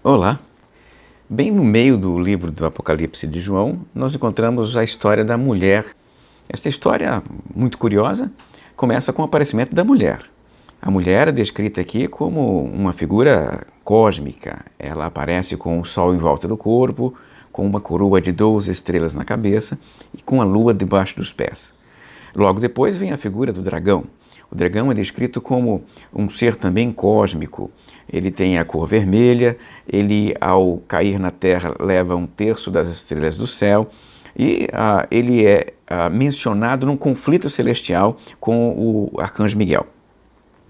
Olá! Bem no meio do livro do Apocalipse de João, nós encontramos a história da mulher. Esta história, muito curiosa, começa com o aparecimento da mulher. A mulher é descrita aqui como uma figura cósmica. Ela aparece com o sol em volta do corpo, com uma coroa de 12 estrelas na cabeça e com a lua debaixo dos pés. Logo depois vem a figura do dragão. O dragão é descrito como um ser também cósmico. Ele tem a cor vermelha, ele ao cair na terra leva 1/3 das estrelas do céu e ele é mencionado num conflito celestial com o arcanjo Miguel.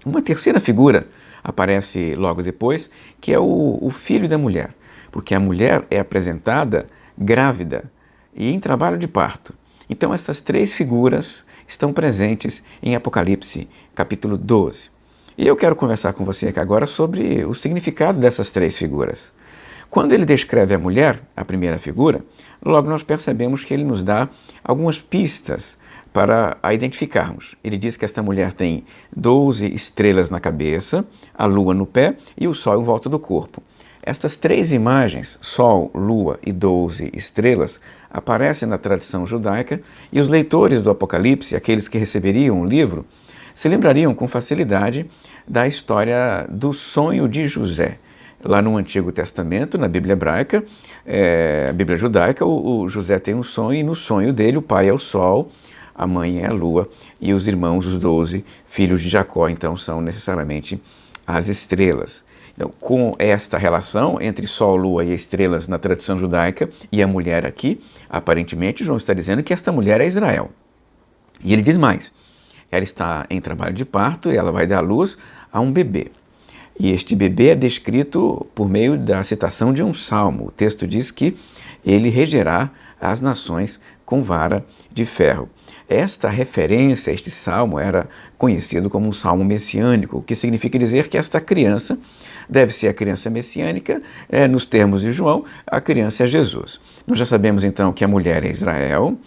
Uma terceira figura aparece logo depois, que é o filho da mulher, porque a mulher é apresentada grávida e em trabalho de parto. Então estas três figuras estão presentes em Apocalipse capítulo 12. E eu quero conversar com você aqui agora sobre o significado dessas três figuras. Quando ele descreve a mulher, a primeira figura, logo nós percebemos que ele nos dá algumas pistas para a identificarmos. Ele diz que esta mulher tem 12 estrelas na cabeça, a lua no pé e o sol em volta do corpo. Estas três imagens, sol, lua e 12 estrelas, aparecem na tradição judaica e os leitores do Apocalipse, aqueles que receberiam o livro, se lembrariam com facilidade da história do sonho de José. Lá no Antigo Testamento, na Bíblia hebraica, a Bíblia judaica, o José tem um sonho e no sonho dele o pai é o sol, a mãe é a lua e os irmãos, os 12 filhos de Jacó, então são necessariamente as estrelas. Então, com esta relação entre sol, lua e estrelas na tradição judaica e a mulher aqui, aparentemente João está dizendo que esta mulher é Israel. E ele diz mais. Ela está em trabalho de parto e ela vai dar luz a um bebê. E este bebê é descrito por meio da citação de um salmo. O texto diz que ele regerá as nações com vara de ferro. Esta referência, este salmo, era conhecido como um salmo messiânico, o que significa dizer que esta criança deve ser a criança messiânica, nos termos de João, a criança é Jesus. Nós já sabemos então que a mulher é Israel,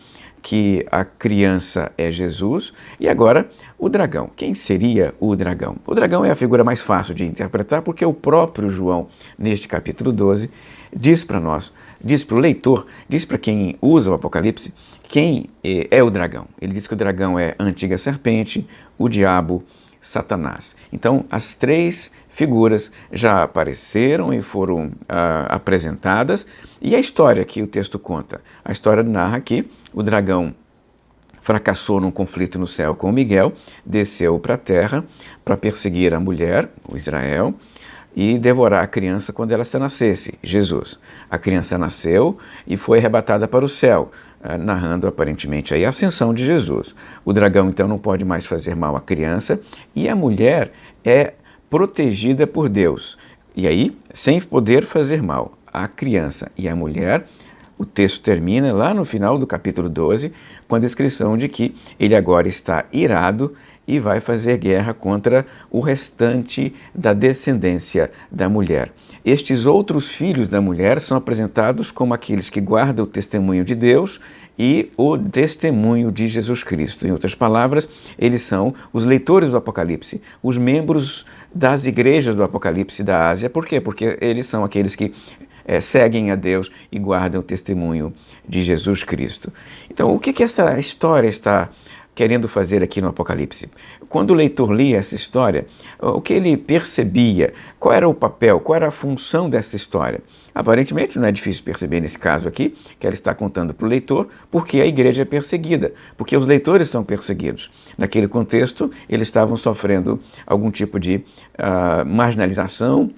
que a criança é Jesus, e agora o dragão. Quem seria o dragão? O dragão é a figura mais fácil de interpretar, porque o próprio João, neste capítulo 12, diz para nós, diz para o leitor, diz para quem usa o Apocalipse, quem é o dragão. Ele diz que o dragão é a antiga serpente, o diabo, Satanás. Então, as três figuras já apareceram e foram apresentadas, e a história que o texto conta? A história narra que o dragão fracassou num conflito no céu com Miguel, desceu para a terra para perseguir a mulher, o Israel, e devorar a criança quando ela nascesse, Jesus. A criança nasceu e foi arrebatada para o céu, narrando aparentemente aí a ascensão de Jesus. O dragão então não pode mais fazer mal à criança e a mulher é protegida por Deus. E aí, sem poder fazer mal à criança e à mulher, o texto termina lá no final do capítulo 12 com a descrição de que ele agora está irado e vai fazer guerra contra o restante da descendência da mulher. Estes outros filhos da mulher são apresentados como aqueles que guardam o testemunho de Deus e o testemunho de Jesus Cristo. Em outras palavras, eles são os leitores do Apocalipse, os membros das igrejas do Apocalipse da Ásia. Por quê? Porque eles são aqueles que seguem a Deus e guardam o testemunho de Jesus Cristo. Então, o que esta história está querendo fazer aqui no Apocalipse? Quando o leitor lia essa história, o que ele percebia? Qual era o papel, qual era a função dessa história? Aparentemente, não é difícil perceber nesse caso aqui, que ela está contando para o leitor, porque a igreja é perseguida, porque os leitores são perseguidos. Naquele contexto, eles estavam sofrendo algum tipo de marginalização,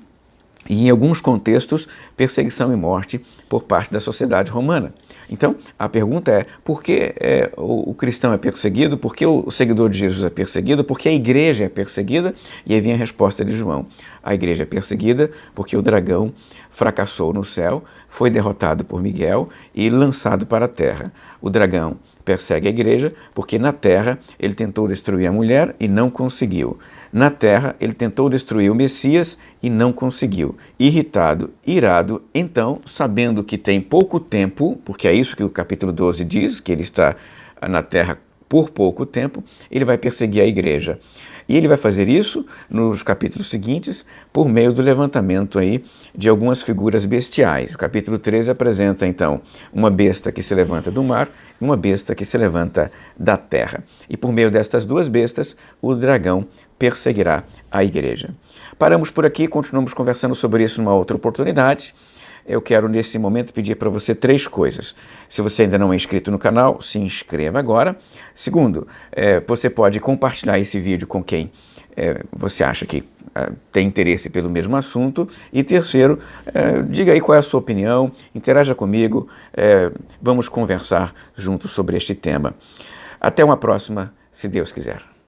e em alguns contextos, perseguição e morte por parte da sociedade romana. Então, a pergunta é, por que o cristão é perseguido? Por que o seguidor de Jesus é perseguido? Por que a igreja é perseguida? E aí vem a resposta de João. A igreja é perseguida porque o dragão fracassou no céu, foi derrotado por Miguel e lançado para a terra. O dragão persegue a igreja porque na terra ele tentou destruir a mulher e não conseguiu. Na terra ele tentou destruir o Messias e não conseguiu. Irritado, irado, então, sabendo que tem pouco tempo, porque é isso que o capítulo 12 diz, que ele está na terra por pouco tempo, ele vai perseguir a igreja. E ele vai fazer isso nos capítulos seguintes por meio do levantamento aí de algumas figuras bestiais. O capítulo 13 apresenta então uma besta que se levanta do mar e uma besta que se levanta da terra. E por meio destas duas bestas, o dragão perseguirá a igreja. Paramos por aqui, continuamos conversando sobre isso numa outra oportunidade. Eu quero, nesse momento, pedir para você 3 coisas. Se você ainda não é inscrito no canal, se inscreva agora. Segundo, você pode compartilhar esse vídeo com quem você acha que tem interesse pelo mesmo assunto. E terceiro, diga aí qual é a sua opinião, interaja comigo, vamos conversar juntos sobre este tema. Até uma próxima, se Deus quiser.